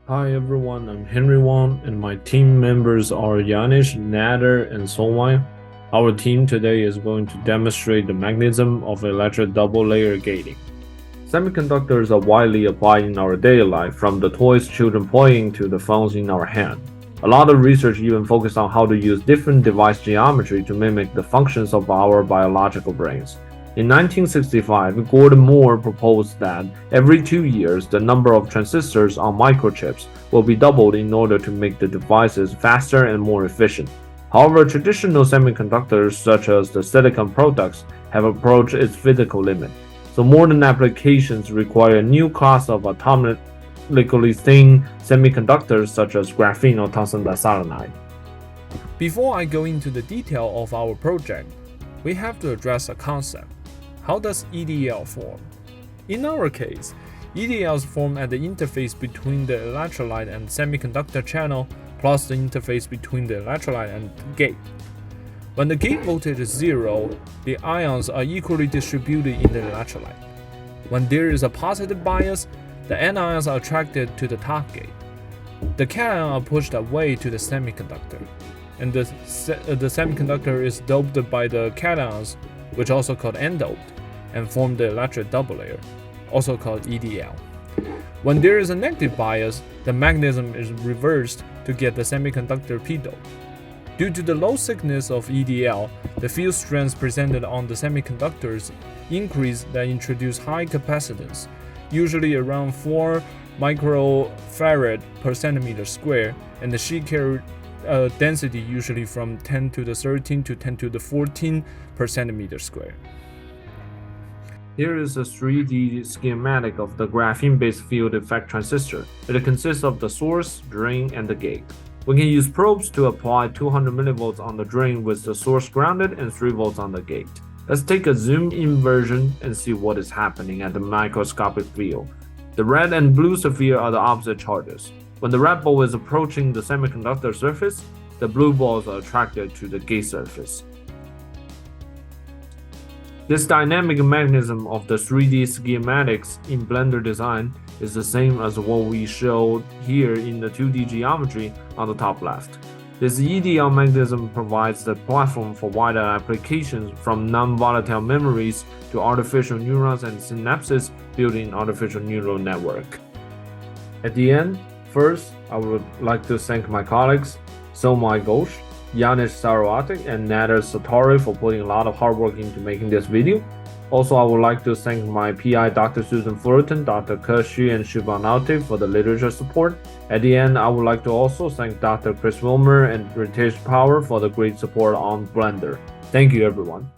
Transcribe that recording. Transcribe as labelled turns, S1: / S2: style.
S1: Hi everyone, I'm Henry Wang, and my team members are Yanish, Nader, and Solmai. Our team today is going to demonstrate the mechanism of electric double-layer gating. Semiconductors are widely applied in our daily life, from the toys children playing to the phones in our hand. A lot of research even focuses on how to use different device geometry to mimic the functions of our biological brains. In 1965, Gordon Moore proposed that every 2 years the number of transistors on microchips will be doubled in order to make the devices faster and more efficient. However, traditional semiconductors such as the silicon products have approached its physical limit, so modern applications require a new class of atomically thin semiconductors such as graphene or tungsten diselenide.
S2: Before I go into the detail of our project, we have to address a concept. How does EDL form? In our case, EDLs form at the interface between the electrolyte and semiconductor channel plus the interface between the electrolyte and the gate. When the gate voltage is zero, the ions are equally distributed in the electrolyte. When there is a positive bias, the anions are attracted to the top gate. The cations are pushed away to the semiconductor, and the semiconductor is doped by the cations, which also called n-doped, and form the electric double layer, also called EDL. When there is a negative bias, the mechanism is reversed to get the semiconductor p-doped. Due to the low thickness of EDL, the field strengths presented on the semiconductors increase that introduce high capacitance, usually around 4 microfarad per centimeter square, and the sheet carrier density usually from 10 to the 13 to 10 to the 14 per centimeter square.
S1: Here is a 3D schematic of the graphene-based field effect transistor. It consists of the source, drain, and the gate. We can use probes to apply 200 mV on the drain with the source grounded and 3 volts on the gate. Let's take a zoom-in version and see what is happening at the microscopic field. The red and blue sphere are the opposite charges. When the red ball is approaching the semiconductor surface, the blue balls are attracted to the gate surface. This dynamic mechanism of the 3D schematics in Blender design is the same as what we showed here in the 2D geometry on the top left. This EDL mechanism provides the platform for wider applications from non-volatile memories to artificial neurons and synapses built in artificial neural network. At the end, first, I would like to thank my colleagues, Somai Ghosh, Yanish Sarawati, and Nader Satori for putting a lot of hard work into making this video. Also, I would like to thank my PI Dr. Susan Fullerton, Dr. Kershi, and Shubhanati for the literature support. At the end, I would like to also thank Dr. Chris Wilmer and Ritesh Power for the great support on Blender. Thank you, everyone.